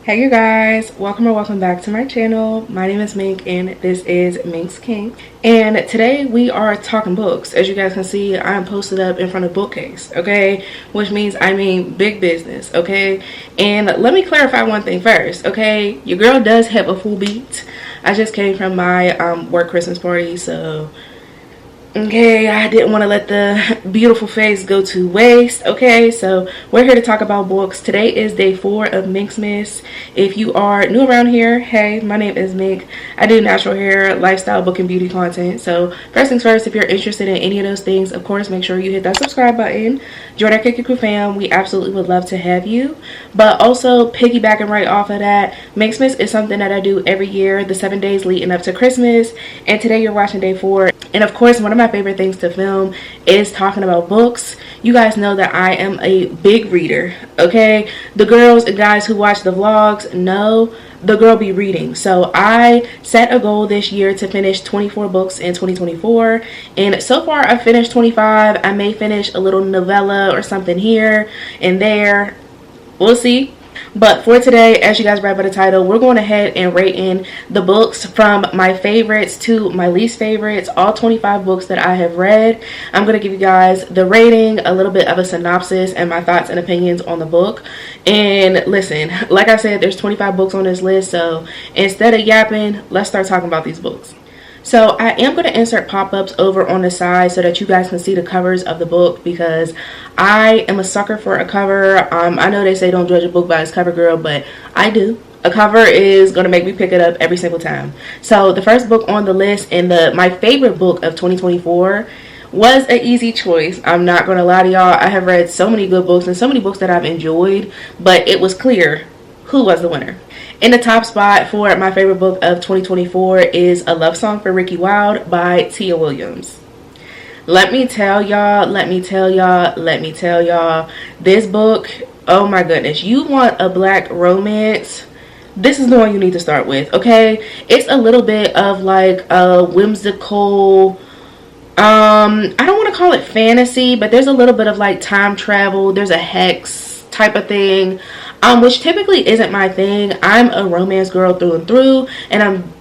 Hey you guys, welcome or welcome back to my channel. My name is Mink and this is MinksKinks. And today we are talking books. As you guys can see, I am posted up in front of bookcase, okay? Which means I mean big business, okay? And let me clarify one thing first, okay? Your girl does have a full beat. I just came from my work Christmas party, so okay, I didn't want to let the beautiful face go to waste. Okay, so we're here to talk about books. Today is day 4 of Minksmas. If you are new around here, hey, my name is Mink. I do natural hair, lifestyle, book, and beauty content. So first things first, if you're interested in any of those things, of course, make sure you hit that subscribe button. Join our Kiki Crew fam. We absolutely would love to have you. But also, piggybacking right off of that, Minksmas is something that I do every year, the 7 days leading up to Christmas. And today you're watching day 4. And of course, one of my favorite things to film is talking about books. You guys know that I am a big reader, okay? The girls and guys who watch the vlogs know the girl be reading. So I set a goal this year to finish 24 books in 2024. And so far I've finished 25. I may finish a little novella or something here and there. We'll see. But for today, as you guys read by the title, we're going ahead and rating the books from my favorites to my least favorites, all 25 books that I have read. I'm going to give you guys the rating, a little bit of a synopsis, and my thoughts and opinions on the book. And listen, like I said, there's 25 books on this list, so instead of yapping, let's start talking about these books. So I am going to insert pop-ups over on the side so that you guys can see the covers of the book, because I am a sucker for a cover. I know they say don't judge a book by its cover, girl, but I do. A cover is going to make me pick it up every single time. So the first book on the list, and my favorite book of 2024, was an easy choice. I'm not going to lie to y'all. I have read so many good books and so many books that I've enjoyed, but it was clear who was the winner. In the top spot for my favorite book of 2024 is A Love Song for Ricky Wilde by Tia Williams. Let me tell y'all, this book, oh my goodness, you want a black romance, this is the one you need to start with, okay? It's a little bit of like a whimsical, I don't want to call it fantasy, but there's a little bit of like time travel, there's a hex type of thing. Which typically isn't my thing. I'm a romance girl through and through, and I'm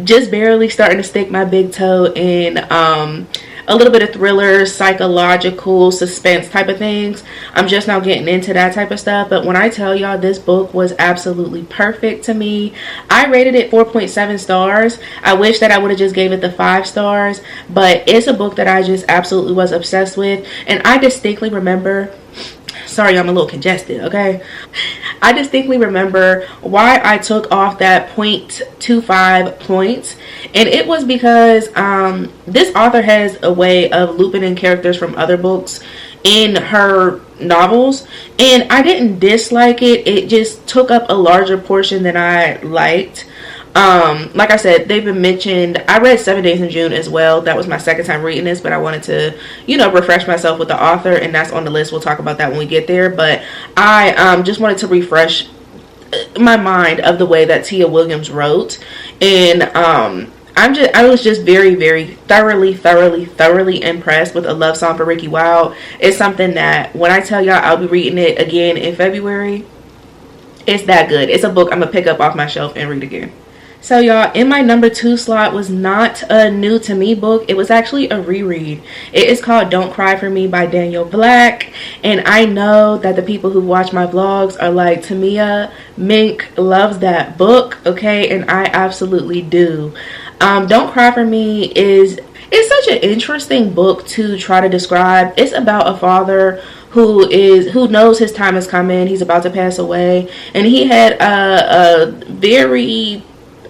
just barely starting to stick my big toe in a little bit of thriller, psychological, suspense type of things. I'm just now getting into that type of stuff. But when I tell y'all, this book was absolutely perfect to me. I rated it 4.7 stars. I wish that I would have just gave it the 5 stars, but it's a book that I just absolutely was obsessed with. And I distinctly remember, sorry, I'm a little congested, okay? I distinctly remember why I took off that 0.25 points. And it was because this author has a way of looping in characters from other books in her novels. And I didn't dislike it. It just took up a larger portion than I liked. Like I said, they've been mentioned. I read 7 Days in June as well. That was my second time reading this, but I wanted to, you know, refresh myself with the author, and that's on the list. We'll talk about that when we get there. But I just wanted to refresh my mind of the way that Tia Williams wrote. And I was just very, very thoroughly impressed with A Love Song for Ricky Wilde. It's something that when I tell y'all I'll be reading it again in February, it's that good. It's a book I'm gonna pick up off my shelf and read again. So y'all, in my number 2 slot was not a new to me book. It was actually a reread. It is called Don't Cry for Me by Daniel Black. And I know that the people who watch my vlogs are like, Tamia, Mink loves that book, okay? And I absolutely do. Don't Cry for Me is such an interesting book to try to describe. It's about a father who knows his time is coming. He's about to pass away, and he had a very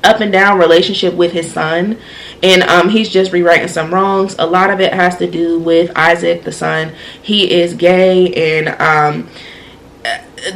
up and down relationship with his son, and he's just rewriting some wrongs. A lot of it has to do with Isaac, the son. He is gay, and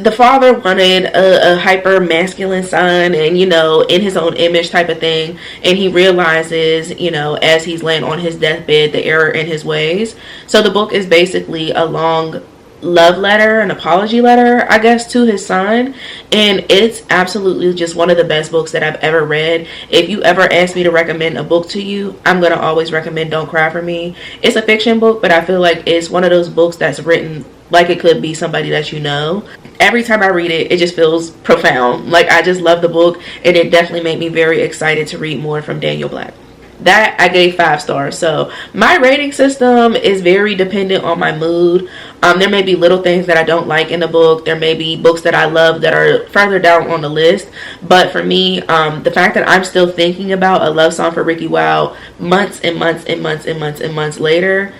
the father wanted a hyper masculine son, and, you know, in his own image type of thing. And he realizes, you know, as he's laying on his deathbed, the error in his ways. So the book is basically a long love letter, an apology letter, I guess, to his son. And it's absolutely just one of the best books that I've ever read. If you ever ask me to recommend a book to you, I'm going to always recommend Don't Cry for Me. It's a fiction book, but I feel like it's one of those books that's written like it could be somebody that you know. Every time I read it, it just feels profound. Like, I just love the book, and it definitely made me very excited to read more from Daniel Black. That I gave 5 stars. So my rating system is very dependent on my mood. There may be little things that I don't like in the book. There may be books that I love that are further down on the list. But for me, the fact that I'm still thinking about A Love Song for Ricky Wilde months and months and months and months and months later,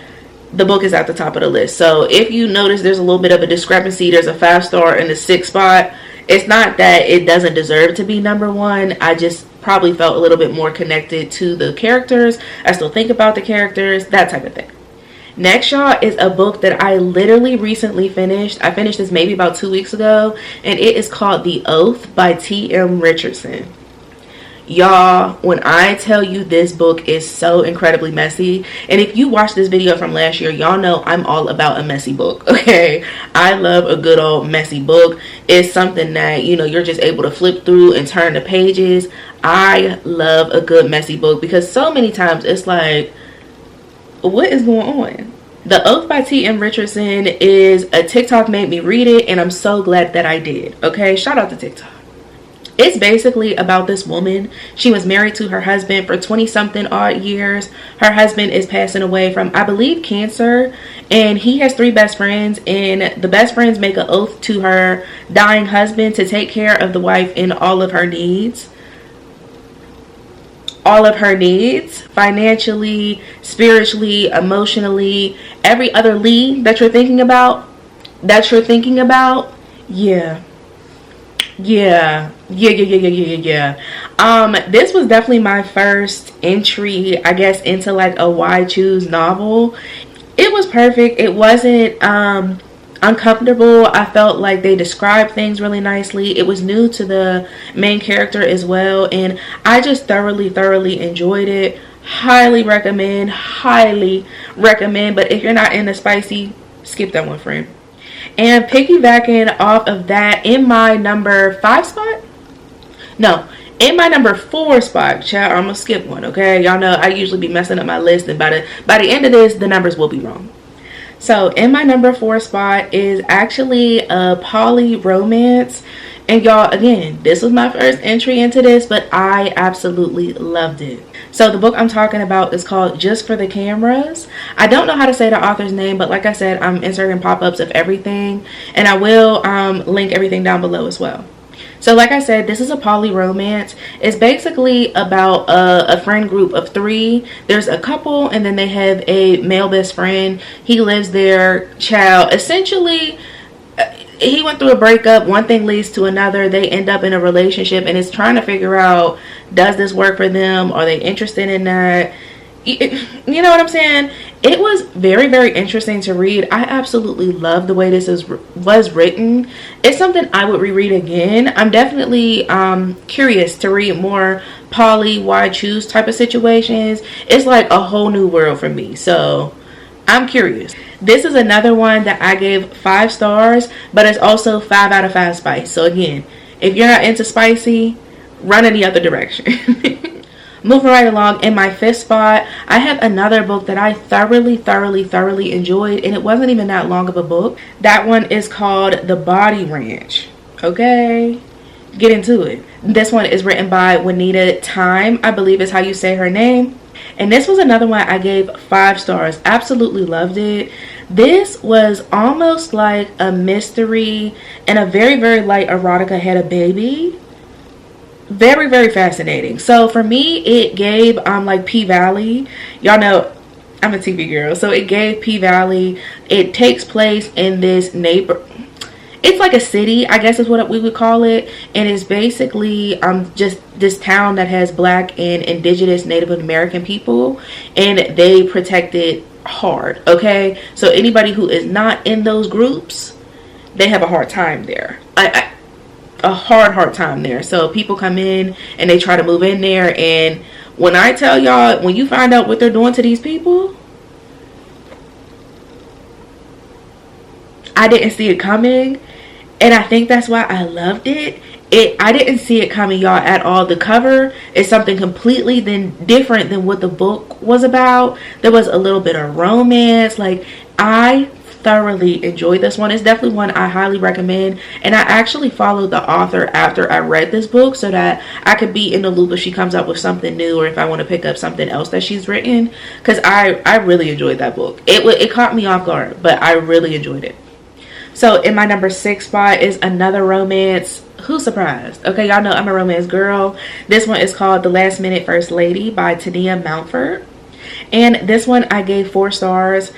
the book is at the top of the list. So if you notice there's a little bit of a discrepancy, there's a 5-star in the 6th spot. It's not that it doesn't deserve to be number 1. I just probably felt a little bit more connected to the characters. I still think about the characters, that type of thing. Next, y'all, is a book that I literally recently finished. I finished this maybe about 2 weeks ago, and it is called The Oath by T.M. Richardson. Y'all, when I tell you this book is so incredibly messy, and if you watched this video from last year, y'all know I'm all about a messy book, okay? I love a good old messy book. It's something that, you know, you're just able to flip through and turn the pages. I love a good messy book because so many times it's like, what is going on? The Oath by T.M. Richardson is a TikTok made me read it, and I'm so glad that I did, okay? Shout out to TikTok. It's basically about this woman. She was married to her husband for 20-something odd years. Her husband is passing away from, I believe, cancer. And he has 3 best friends. And the best friends make an oath to her dying husband to take care of the wife in all of her needs. All of her needs. Financially, spiritually, emotionally. Every other Lee that you're thinking about. Yeah. This was definitely my first entry, I guess, into like a why choose novel. It was perfect. It wasn't uncomfortable. I felt like they described things really nicely. It was new to the main character as well, and I just thoroughly enjoyed it. Highly recommend, but if you're not into spicy, skip that one, friend. And piggybacking off of that, in my number 5 spot? No, in my number 4 spot, child, I'm gonna skip one, okay? Y'all know I usually be messing up my list, and by the end of this, the numbers will be wrong. So in my number 4 spot is actually a poly romance. And y'all, again, this was my first entry into this, but I absolutely loved it. So the book I'm talking about is called Just for the Cameras. I don't know how to say the author's name, but like I said, I'm inserting pop-ups of everything, and I will link everything down below as well. So like I said, this is a poly romance. It's basically about a friend group of 3. There's a couple, and then they have a male best friend. He lives there, child. Essentially, he went through a breakup. One thing leads to another. They end up in a relationship, and it's trying to figure out, does this work for them? Are they interested in that? You know what I'm saying? It was very interesting to read. I absolutely love the way this was written. It's something I would reread again. I'm definitely curious to read more poly, why choose type of situations. It's like a whole new world for me, so I'm curious. This is another one that I gave 5 stars, but it's also 5 out of 5 spice. So again, if you're not into spicy, run in the other direction. Moving right along, in my 5th spot, I have another book that I thoroughly enjoyed, and it wasn't even that long of a book. That one is called The Body Ranch. Okay, get into it. This one is written by Juanita Time, I believe is how you say her name. And this was another one I gave 5 stars. Absolutely loved it. This was almost like a mystery, and a very light erotica had a baby. Very fascinating. So for me, it gave like P-Valley. Y'all know I'm a TV girl, so it gave P-Valley. It takes place in this it's like a city, I guess is what we would call it, and it's basically just this town that has Black and Indigenous Native American people, and they protect it hard, okay? So anybody who is not in those groups, they have a hard time there. A hard time there. So people come in and they try to move in there, and when I tell y'all, when you find out what they're doing to these people, I didn't see it coming, and I think that's why I loved it. I didn't see it coming, y'all, at all. The cover is something completely different than what the book was about. There was a little bit of romance. Like, I thoroughly enjoyed this one. It's definitely one I highly recommend, and I actually followed the author after I read this book so that I could be in the loop if she comes up with something new or if I want to pick up something else that she's written, because I really enjoyed that book. It caught me off guard, but I really enjoyed it. So in my number 6 spot is another romance. Who's surprised? Okay, y'all know I'm a romance girl. This one is called The Last Minute First Lady by Tania Mountford. And this one I gave 4 stars.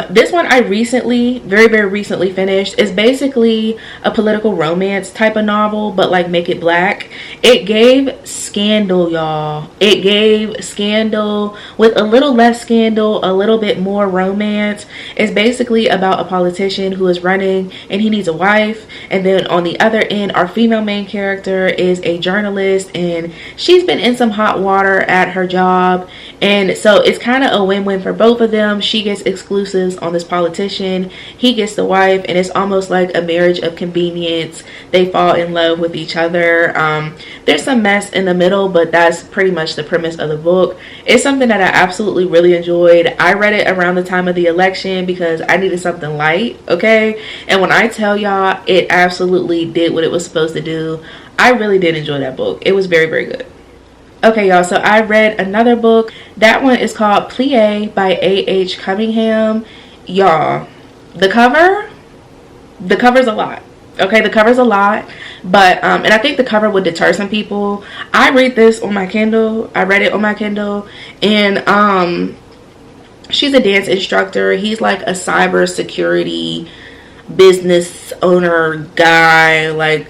This one I recently, very recently finished. It's basically a political romance type of novel, but like make it black. It gave scandal, y'all. It gave scandal with a little less scandal, a little bit more romance. It's basically about a politician who is running and he needs a wife. And then on the other end, our female main character is a journalist and she's been in some hot water at her job. And so it's kind of a win-win for both of them. She gets exclusives on this politician, he gets the wife, and it's almost like a marriage of convenience. They fall in love with each other. There's some mess in the middle, but that's pretty much the premise of the book. It's something that I absolutely really enjoyed. I read it around the time of the election because I needed something light, okay? And when I tell y'all, it absolutely did what it was supposed to do. I really did enjoy that book. It was very good. Okay, y'all, so I read another book. That one is called Plie by A.H. Cunningham. Y'all, the cover's a lot. Okay, the cover's a lot, but and I think the cover would deter some people. I read this on my Kindle. I read it on my Kindle, and she's a dance instructor. He's like a cyber security business owner guy. Like,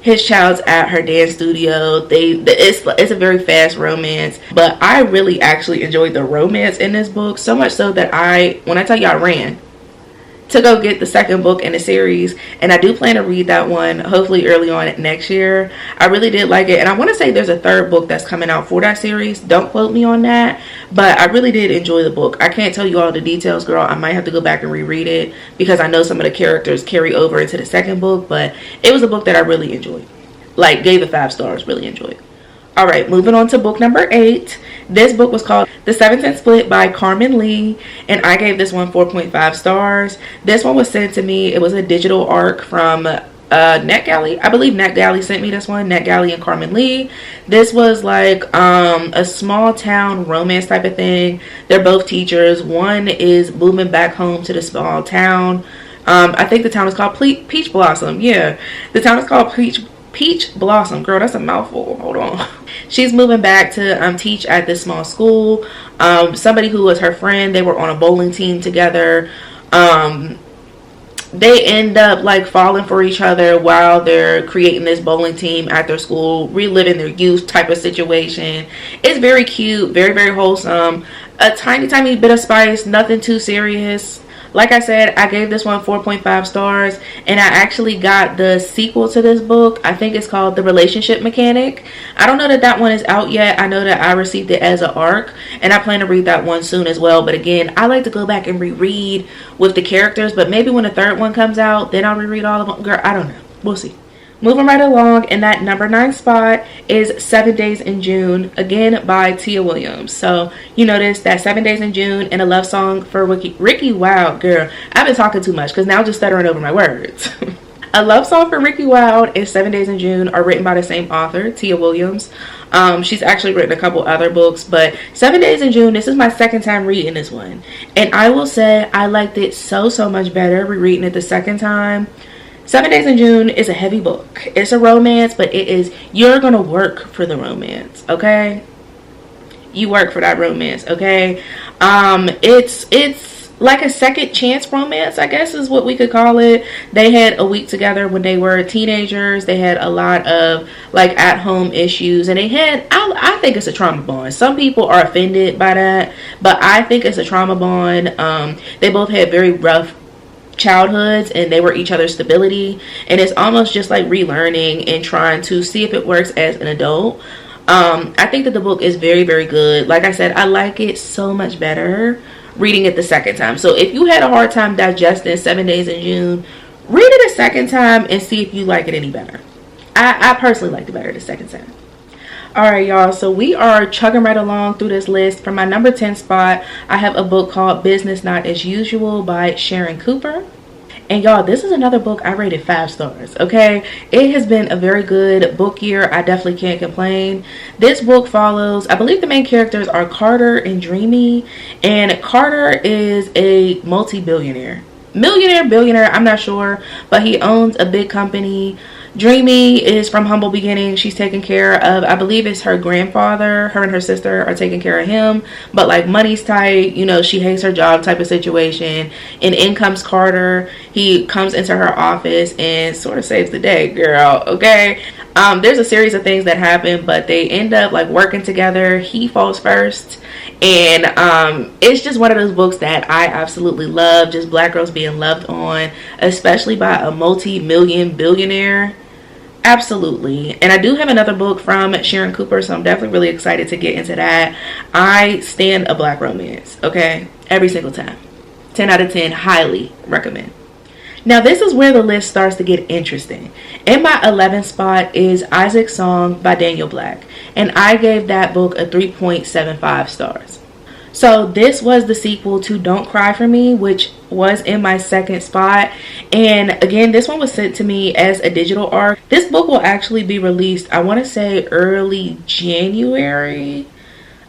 his child's at her dance studio. It's a very fast romance, but I really actually enjoyed the romance in this book, so much so that when I tell you I ran to go get the second book in the series, and I do plan to read that one hopefully early on next year. I really did like it, and I want to say there's a third book that's coming out for that series. Don't quote me on that, but I really did enjoy the book. I can't tell you all the details, girl. I might have to go back and reread it because I know some of the characters carry over into the second book, but it was a book that I really enjoyed. Like, gave it 5 stars, really enjoyed. All right, moving on to book number 8. This book was called The 7 Cent Split by Carmen Lee, and I gave this one 4.5 stars. This one was sent to me. It was a digital arc from NetGalley. I believe NetGalley sent me this one. NetGalley and Carmen Lee. This was like a small town romance type of thing. They're both teachers. One is moving back home to the small town. I think the town is called Peach Blossom. Yeah, the town is called Peach Blossom. Girl, that's a mouthful. Hold on. She's moving back to teach at this small school. Somebody who was her friend, they were on a bowling team together. They end up like falling for each other while they're creating this bowling team at their school, reliving their youth type of situation. It's very cute, very wholesome. A tiny bit of spice, nothing too serious. Like I said, I gave this one 4.5 stars, and I actually got the sequel to this book. I think it's called The Relationship Mechanic. I don't know that that one is out yet. I know that I received it as an ARC, and I plan to read that one soon as well. But again, I like to go back and reread with the characters, but maybe when the third one comes out, then I'll reread all of them. Girl, I don't know. We'll see. Moving right along, in that number 9 spot is 7 Days in June, again by Tia Williams. So you notice that 7 Days in June and a love song for Ricky Wild. Girl, I've been talking too much because now I'm just stuttering over my words. A love song for Ricky Wild and 7 Days in June are written by the same author, Tia Williams. She's actually written a couple other books, but 7 Days in June, this is my second time reading this one, and I will say I liked it so much better rereading it the second time. 7 Days in June is a heavy book. It's a romance, but you're gonna work for the romance, okay? You work for that romance, okay? It's like a second chance romance, I guess is what we could call it. They had a week together when they were teenagers. They had a lot of like at home issues, and they had, I think it's a trauma bond. Some people are offended by that, but I think it's a trauma bond. They both had very rough childhoods, and they were each other's stability, and it's almost just like relearning and trying to see if it works as an adult. I think that the book is very good. Like I said, I like it so much better reading it the second time. So if you had a hard time digesting 7 Days in June, read it a second time and see if you like it any better. I personally liked it better the second time. All right, y'all, so we are chugging right along through this list. For my number 10 spot, I have a book called Business Not As Usual by Sharon Cooper. And y'all, this is another book I rated 5 stars, okay? It has been a very good book year. I definitely can't complain. This book follows, I believe the main characters are Carter and Dreamy. And Carter is a multi-billionaire. Millionaire, billionaire, I'm not sure. But he owns a big company. Dreamy is from humble beginnings. She's taking care of, I believe it's her grandfather. Her and her sister are taking care of him. But like money's tight, you know, she hates her job type of situation. And in comes Carter. He comes into her office and sort of saves the day, girl, okay? There's a series of things that happen, but they end up like working together. He falls first. And it's just one of those books that I absolutely love. Just black girls being loved on, especially by a multi-million billionaire. Absolutely. And I do have another book from Sharon Cooper, so I'm definitely really excited to get into that. I stand a black romance, okay? Every single time. 10 out of 10, highly recommend. Now this is where the list starts to get interesting. In my 11th spot is Isaac's Song by Daniel Black. And I gave that book a 3.75 stars. So this was the sequel to Don't Cry For Me, which was in my 2nd spot. And again, this one was sent to me as a digital ARC. This book will actually be released, I want to say early January,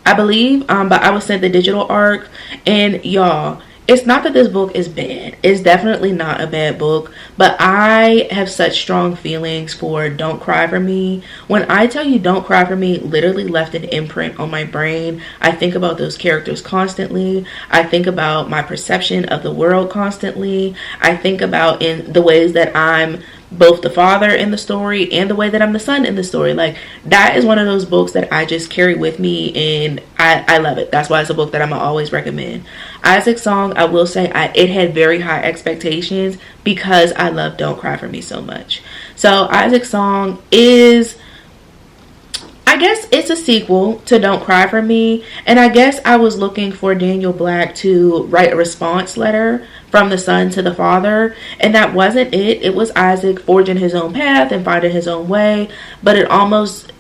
I believe. But I was sent the digital ARC. And y'all, it's not that this book is bad. It's definitely not a bad book. But I have such strong feelings for Don't Cry For Me. When I tell you Don't Cry For Me literally left an imprint on my brain. I think about those characters constantly. I think about my perception of the world constantly. I think about in the ways that I'm both the father in the story and the way that I'm the son in the story. Like, that is one of those books that I just carry with me, and I love it. That's why it's a book that I'm gonna always recommend. Isaac's Song, I will say, it had very high expectations because I love Don't Cry For Me so much. So Isaac's Song is, I guess it's a sequel to Don't Cry For Me, and I guess I was looking for Daniel Black to write a response letter from the son to the father, and that wasn't it. It was Isaac forging his own path and finding his own way, but it almost,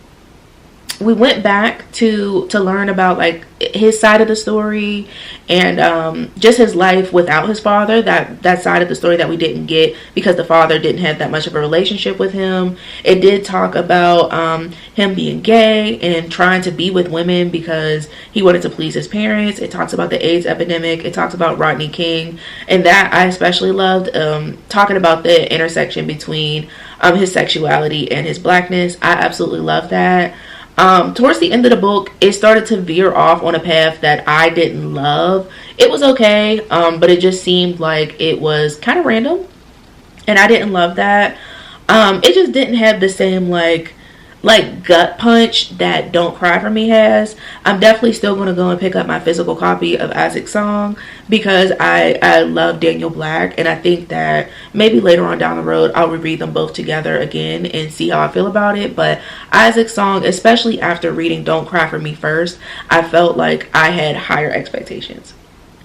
we went back to learn about like his side of the story and just his life without his father, that side of the story that we didn't get because the father didn't have that much of a relationship with him. It did talk about him being gay and trying to be with women because he wanted to please his parents. It talks about the AIDS epidemic. It talks about Rodney King, and that I especially loved, talking about the intersection between his sexuality and his blackness. I absolutely love that. Towards the end of the book, it started to veer off on a path that I didn't love. It was okay, but it just seemed like it was kind of random, and I didn't love that. It just didn't have the same like gut punch that Don't Cry For Me has. I'm definitely still going to go and pick up my physical copy of Isaac's Song because I love Daniel Black, and I think that maybe later on down the road I'll reread them both together again and see how I feel about it. But Isaac's Song, especially after reading Don't Cry For Me first, I felt like I had higher expectations.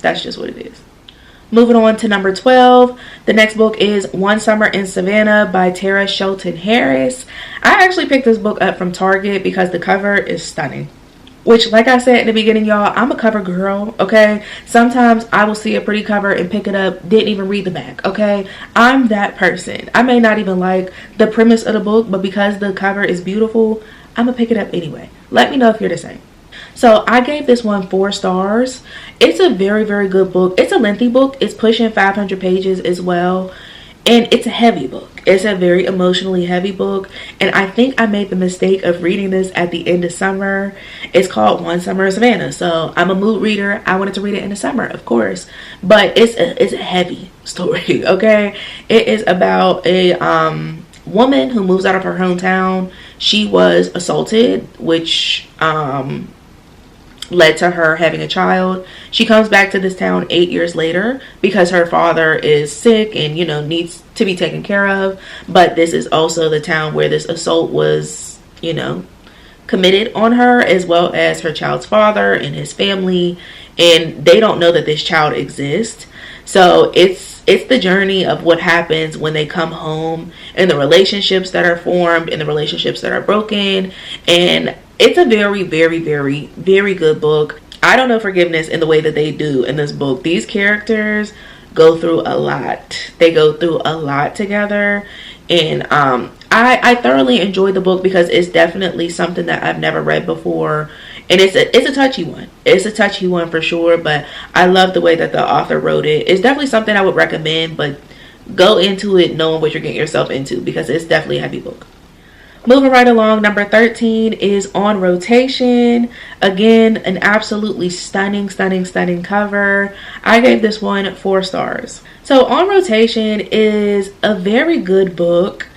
That's just what it is. Moving on to number 12, the next book is One Summer in Savannah by Tara Shelton Harris. I actually picked this book up from Target because the cover is stunning. Which, like I said in the beginning, y'all, I'm a cover girl, okay? Sometimes I will see a pretty cover and pick it up, didn't even read the back, okay? I'm that person. I may not even like the premise of the book, but because the cover is beautiful, I'm gonna pick it up anyway. Let me know if you're the same. So I gave this one 4 stars. It's a very, very good book. It's a lengthy book. It's pushing 500 pages as well. And it's a heavy book. It's a very emotionally heavy book. And I think I made the mistake of reading this at the end of summer. It's called One Summer in Savannah. So I'm a mood reader. I wanted to read it in the summer, of course. But it's a heavy story, okay? It is about a woman who moves out of her hometown. She was assaulted, which led to her having a child. She comes back to this town 8 years later because her father is sick and, you know, needs to be taken care of. But this is also the town where this assault was, you know, committed on her, as well as her child's father and his family. And they don't know that this child exists. So it's it's the journey of what happens when they come home, and the relationships that are formed and the relationships that are broken. And it's a very, very, very, very good book. I don't know forgiveness in the way that they do in this book. These characters go through a lot. They go through a lot together. And I thoroughly enjoyed the book because it's definitely something that I've never read before. And it's a touchy one. It's a touchy one for sure. But I love the way that the author wrote it. It's definitely something I would recommend. But go into it knowing what you're getting yourself into, because it's definitely a heavy book. Moving right along, number 13 is On Rotation. Again, an absolutely stunning, stunning, stunning cover. I gave this one 4 stars. So On Rotation is a very good book.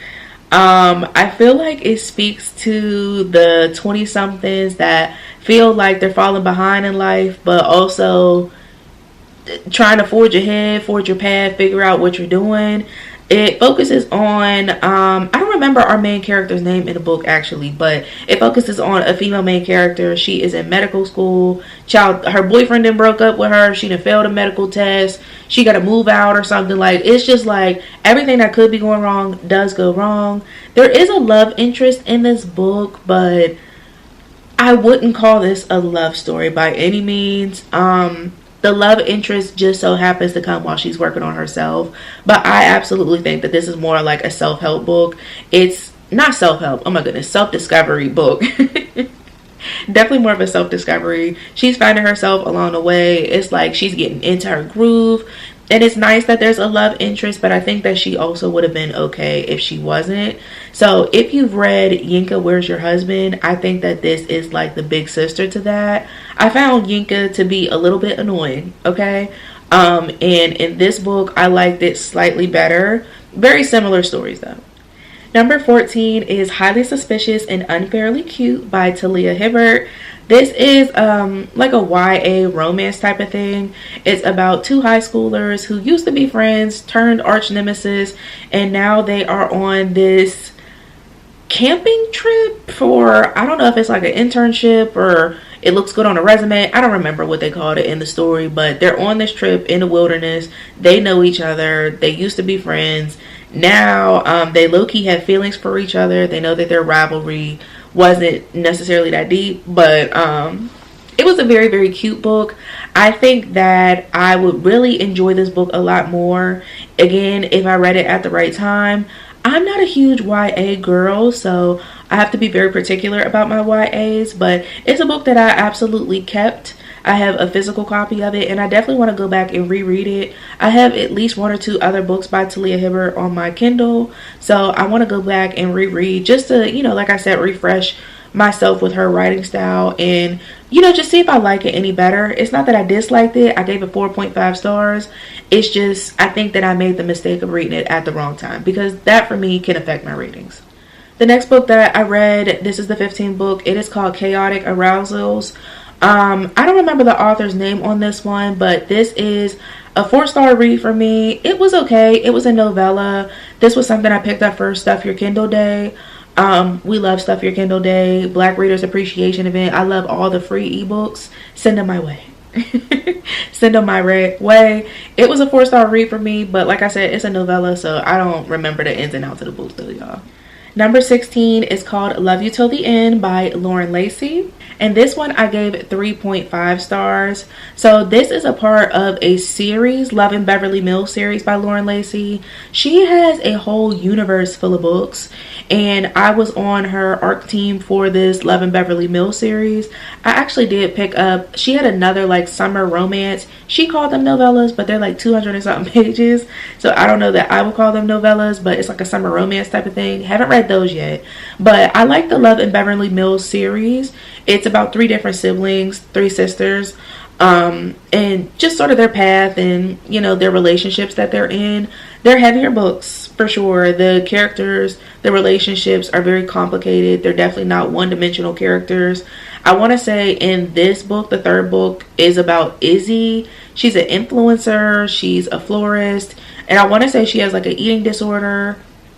I feel like it speaks to the 20-somethings that feel like they're falling behind in life, but also trying to forge ahead, forge your path, figure out what you're doing. It focuses on, I don't remember our main character's name in the book actually, but it focuses on a female main character. She is in medical school. Her boyfriend then broke up with her. She done failed a medical test. She got to move out or something. Like, it's just like everything that could be going wrong does go wrong. There is a love interest in this book, but I wouldn't call this a love story by any means. The love interest just so happens to come while she's working on herself. But I absolutely think that this is more like a self-help book. It's not self-help. Oh my goodness. Self-discovery book. Definitely more of a self-discovery. She's finding herself along the way. It's like she's getting into her groove. And it's nice that there's a love interest, but I think that she also would have been okay if she wasn't. So if you've read Yinka, Where's Your Husband? I think that this is like the big sister to that. I found Yinka to be a little bit annoying, okay? And in this book, I liked it slightly better. Very similar stories though. Number 14 is Highly Suspicious and Unfairly Cute by Talia Hibbert. This is like a YA romance type of thing. It's about 2 high schoolers who used to be friends, turned arch nemesis, and now they are on this camping trip for, I don't know if it's like an internship or it looks good on a resume. I don't remember what they called it in the story, but they're on this trip in the wilderness. They know each other. They used to be friends. Now they low-key have feelings for each other. They know that their rivalry wasn't necessarily that deep, but it was a very, very cute book. I think that I would really enjoy this book a lot more, again, if I read it at the right time. I'm not a huge YA girl, so I have to be very particular about my YAs, but it's a book that I absolutely kept. I have a physical copy of it, and I definitely want to go back and reread it. I have at least 1 or 2 other books by Talia Hibbert on my Kindle, so I want to go back and reread just to, you know, like I said, refresh myself with her writing style and, you know, just see if I like it any better. It's not that I disliked it. I gave it 4.5 stars. It's just, I think that I made the mistake of reading it at the wrong time, because that for me can affect my ratings. The next book that I read, this is the 15th book. It is called Chaotic Arousals. I don't remember the author's name on this one, but this is a 4-star read for me. It was okay. It was a novella. This was something I picked up for Stuff Your Kindle Day. We love Stuff Your Kindle Day, Black Readers Appreciation Event. I love all the free ebooks. Send them my way. Send them my way. It was a 4-star read for me, but like I said, it's a novella, so I don't remember the ins and outs of the book still, y'all. Number 16 is called Love You Till the End by Lauren Lacey. And this one I gave 3.5 stars. So this is a part of a series, Love in Beverly Mills series by Lauren Lacey. She has a whole universe full of books. And I was on her ARC team for this Love in Beverly Mills series. I actually did pick up, she had another like summer romance. She called them novellas, but they're like 200 and something pages. So I don't know that I would call them novellas, but it's like a summer romance type of thing. Haven't read those yet, but I like the Love in Beverly Mills series. It's about 3 different siblings, 3 sisters, and just sort of their path and, you know, their relationships that they're in. They're heavier books for sure. The characters, the relationships are very complicated. They're definitely not one-dimensional characters. I want to say in this book, the 3rd book is about Izzy. She's an influencer. She's a florist, and I want to say she has like an eating disorder.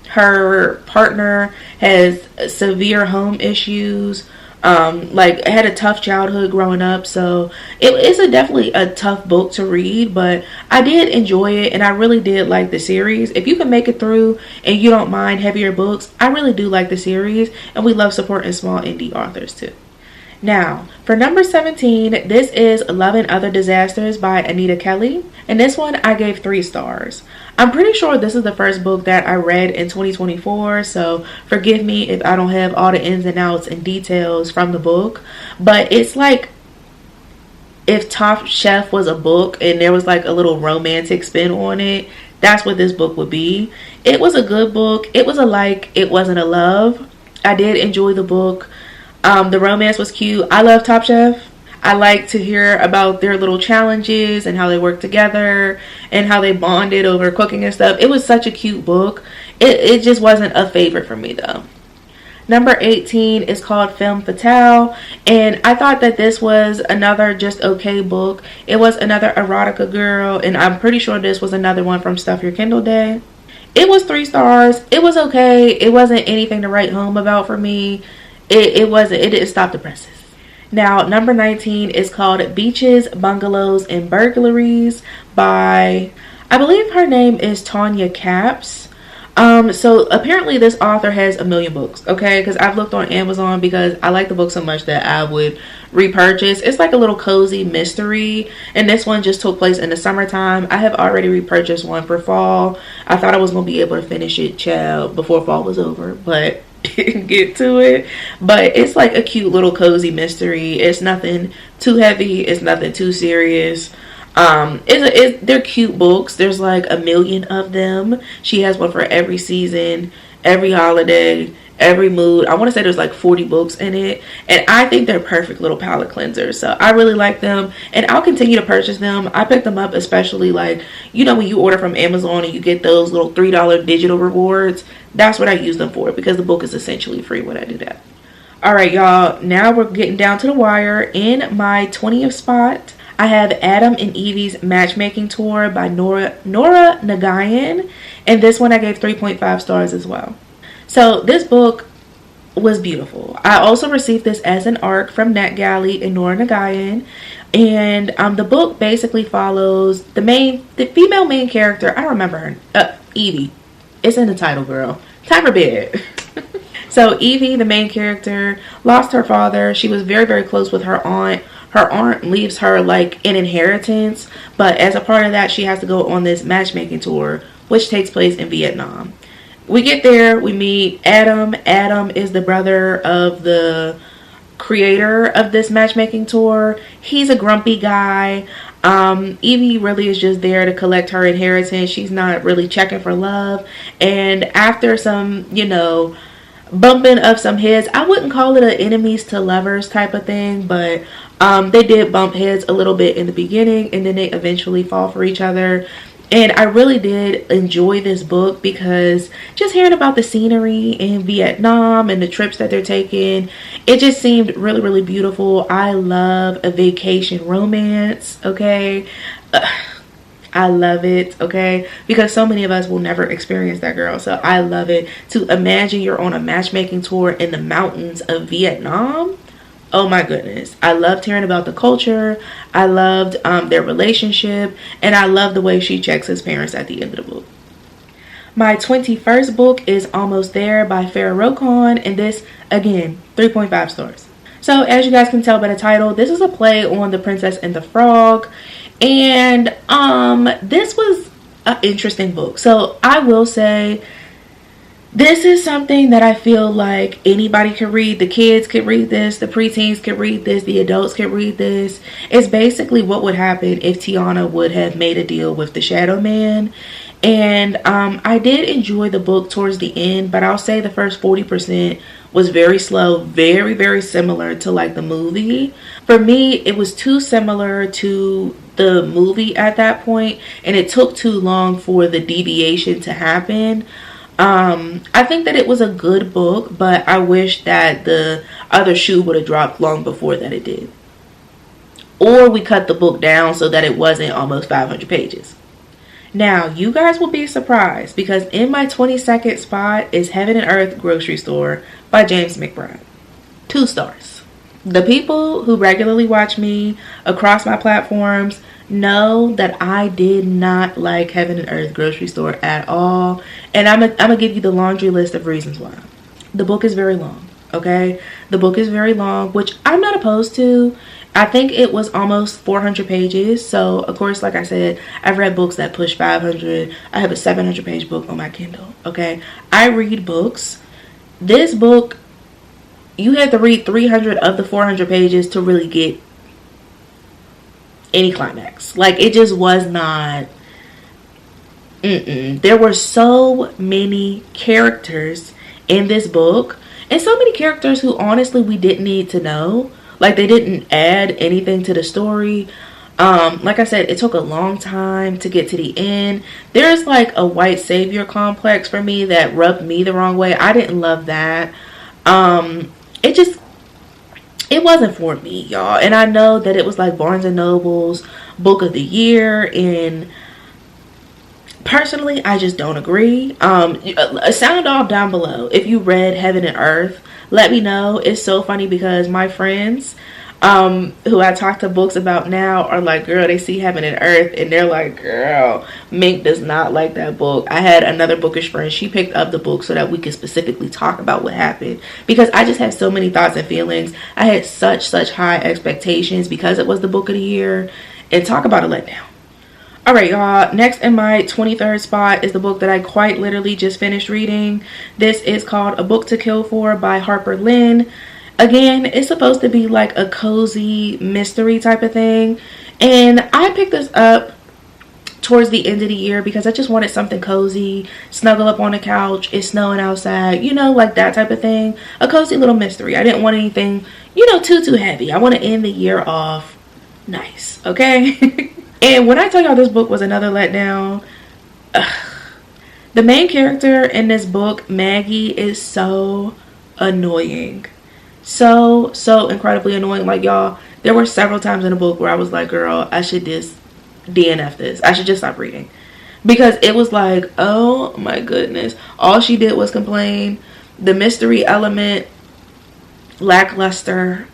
Her partner has severe home issues. Like I had a tough childhood growing up, so it's definitely a tough book to read, but I did enjoy it and I really did like the series. If you can make it through and you don't mind heavier books, I really do like the series, and we love supporting small indie authors too. Now, for number 17, this is Love and Other Disasters by Anita Kelly. And this one I gave 3 stars. I'm pretty sure this is the first book that I read in 2024, so forgive me if I don't have all the ins and outs and details from the book. But it's like if Top Chef was a book and there was like a little romantic spin on it, that's what this book would be. It was a good book. It was a like, it wasn't a love. I did enjoy the book. The romance was cute. I love Top Chef. I like to hear about their little challenges and how they work together and how they bonded over cooking and stuff. It was such a cute book. It just wasn't a favorite for me though. Number 18 is called Femme Fatale, and I thought that this was another just okay book. It was another erotica girl, and I'm pretty sure this was another one from Stuff Your Kindle Day. It was 3 stars. It was okay. It wasn't anything to write home about for me. It didn't stop the presses. Now, number 19 is called Beaches, Bungalows, and Burglaries by, I believe her name is Tanya Capps. So apparently this author has 1 million books, okay? Because I've looked on Amazon because I like the book so much that I would repurchase. It's like a little cozy mystery, and this one just took place in the summertime. I have already repurchased one for fall. I thought I was going to be able to finish it, child, before fall was over, but didn't get to it. But it's like a cute little cozy mystery. It's nothing too heavy. It's nothing too serious. They're cute books. There's like 1 million of them. She has one for every season, every holiday, every mood. I want to say there's like 40 books in it, and I think they're perfect little palette cleansers. So I really like them, and I'll continue to purchase them. I picked them up especially like, you know, when you order from Amazon and you get those little $3 digital rewards. That's what I use them for, because the book is essentially free when I do that. Alright, y'all, now we're getting down to the wire. In my 20th spot, I have Adam and Evie's Matchmaking Tour by Nora Nagayan, and this one I gave 3.5 stars as well. So this book was beautiful. I also received this as an ARC from NetGalley and Nora Nagayan, and the book basically follows the female main character. I don't remember her. Evie. It's in the title, girl. Time for bed. So Evie, the main character, lost her father. She was very, very close with her aunt. Her aunt leaves her like an inheritance, but as a part of that, she has to go on this matchmaking tour, which takes place in Vietnam. We get there, we meet Adam. Adam is the brother of the creator of this matchmaking tour. He's a grumpy guy. Evie really is just there to collect her inheritance. She's not really checking for love. And after some, you know, bumping of some heads, I wouldn't call it an enemies to lovers type of thing, but they did bump heads a little bit in the beginning, and then they eventually fall for each other. And I really did enjoy this book because just hearing about the scenery in Vietnam and the trips that they're taking, it just seemed really, really beautiful. I love a vacation romance, okay? I love it, okay? Because so many of us will never experience that, girl. So I love it. To imagine you're on a matchmaking tour in the mountains of Vietnam. Oh my goodness. I loved hearing about the culture. I loved their relationship. And I love the way she checks his parents at the end of the book. My 21st book is Almost There by Farah Rokon. And this, again, 3.5 stars. So as you guys can tell by the title, this is a play on The Princess and the Frog. And this was an interesting book. So I will say, this is something that I feel like anybody could read. The kids could read this. The preteens could read this. The adults could read this. It's basically what would happen if Tiana would have made a deal with the Shadow Man. And I did enjoy the book towards the end, but I'll say the first 40% was very slow, very, very similar to like the movie. For me, it was too similar to the movie at that point, and it took too long for the deviation to happen. I think that it was a good book, but I wish that the other shoe would have dropped long before that it did. Or we cut the book down so that it wasn't almost 500 pages. Now, you guys will be surprised because in my 22nd spot is Heaven and Earth Grocery Store by James McBride. 2 stars. The people who regularly watch me across my platforms know that I did not like Heaven and Earth grocery store at all. And I'm gonna give you the laundry list of reasons why. The book is very long, okay? The book is very long, which I'm not opposed to. I think it was almost 400 pages. So, of course, like I said, I've read books that push 500. I have a 700-page book on my Kindle, okay? I read books. This book, you had to read 300 of the 400 pages to really get any climax. Like, it just was not. There were so many characters in this book, and so many characters who honestly we didn't need to know. Like, they didn't add anything to the story. Like I said, it took a long time to get to the end. There's like a white savior complex for me that rubbed me the wrong way. I didn't love that. It wasn't for me, y'all. And I know that it was like Barnes and Noble's book of the year, and personally I just don't agree. Sound off down below if you read Heaven and Earth. Let me know. It's so funny because my friends who I talk to books about now are like, girl, they see Heaven and Earth and they're like, girl, Mink does not like that book. I had another bookish friend. She picked up the book so that we could specifically talk about what happened, because I just had so many thoughts and feelings. I had such high expectations because it was the book of the year, and talk about a letdown. Alright, y'all, next in my 23rd spot is the book that I quite literally just finished reading. This is called A Book to Kill For by Harper Lynn. Again, it's supposed to be like a cozy mystery type of thing. And I picked this up towards the end of the year because I just wanted something cozy, snuggle up on the couch, it's snowing outside, you know, like that type of thing. A cozy little mystery. I didn't want anything, you know, too heavy. I want to end the year off nice, okay? And when I tell y'all this book was another letdown, the main character in this book, Maggie, is so annoying. So incredibly annoying. Like, y'all, there were several times in the book where I was like, girl, I should just DNF this. I should just stop reading. Because it was like, oh my goodness. All she did was complain. The mystery element, lackluster.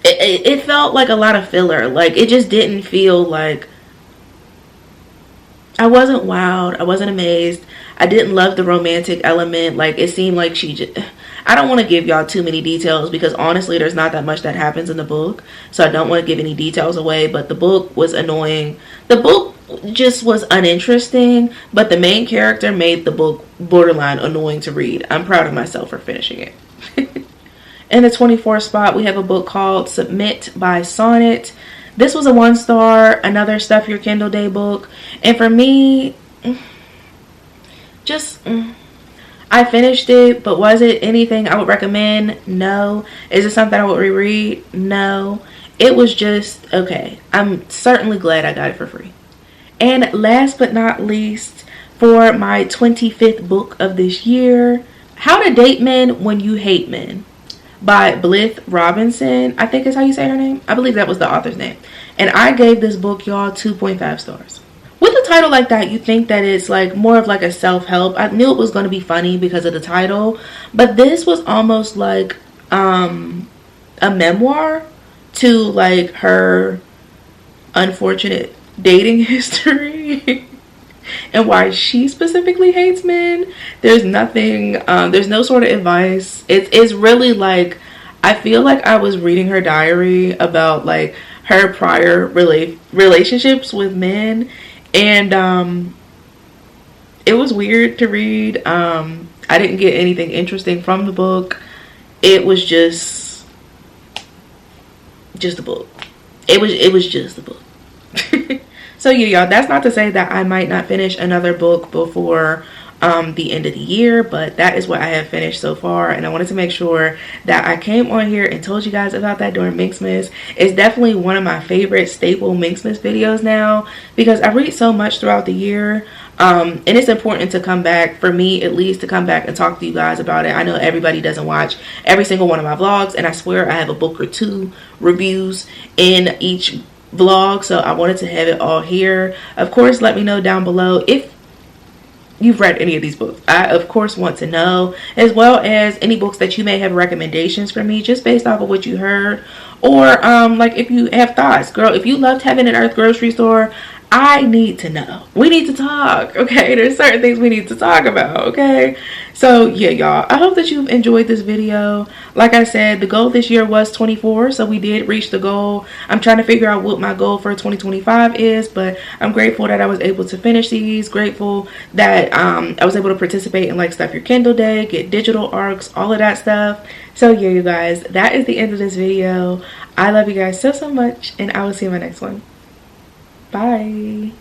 It felt like a lot of filler. Like, it just didn't feel like, I wasn't wowed. I wasn't amazed. I didn't love the romantic element. Like, it seemed like she just, I don't want to give y'all too many details because honestly there's not that much that happens in the book, so I don't want to give any details away. But the book was annoying. The book just was uninteresting, but the main character made the book borderline annoying to read. I'm proud of myself for finishing it. In the 24th spot, we have a book called Submit by Sonnet. This was a 1-star, another Stuff Your Kindle Day book. And for me, I finished it, but was it anything I would recommend? No. Is it something I would reread? No. It was just, okay. I'm certainly glad I got it for free. And last but not least, for my 25th book of this year, How to Date Men When You Hate Men by Blythe Robinson, I think is how you say her name. I believe that was the author's name. And I gave this book, y'all, 2.5 stars. With a title like that, you think that it's like more of like a self-help. I knew it was going to be funny because of the title, but this was almost like a memoir to like her unfortunate dating history and why she specifically hates men. There's nothing, there's no sort of advice. It's really like, I feel like I was reading her diary about like her prior relationships with men, and it was weird to read. I didn't get anything interesting from the book. It was just a book. It was just a book. So yeah, y'all, that's not to say that I might not finish another book before the end of the year, but that is what I have finished so far, and I wanted to make sure that I came on here and told you guys about that during Minksmas. It's definitely one of my favorite staple Minksmas videos now because I read so much throughout the year, and it's important to come back, for me at least, to come back and talk to you guys about it. I know everybody doesn't watch every single one of my vlogs, and I swear I have a book or two reviews in each vlog, so I wanted to have it all here. Of course, let me know down below if you've read any of these books. I of course want to know, as well as any books that you may have recommendations for me just based off of what you heard, or like if you have thoughts. Girl, if you loved Heaven and Earth grocery store, I need to know. We need to talk, okay? There's certain things we need to talk about, okay? So yeah, y'all, I hope that you've enjoyed this video. Like I said, the goal this year was 24, so we did reach the goal. I'm trying to figure out what my goal for 2025 is, but I'm grateful that I was able to finish these. Grateful that I was able to participate in like Stuff Your Kindle Day, get digital arcs, all of that stuff. So yeah, you guys, that is the end of this video. I love you guys so much, and I will see you in my next one. Bye.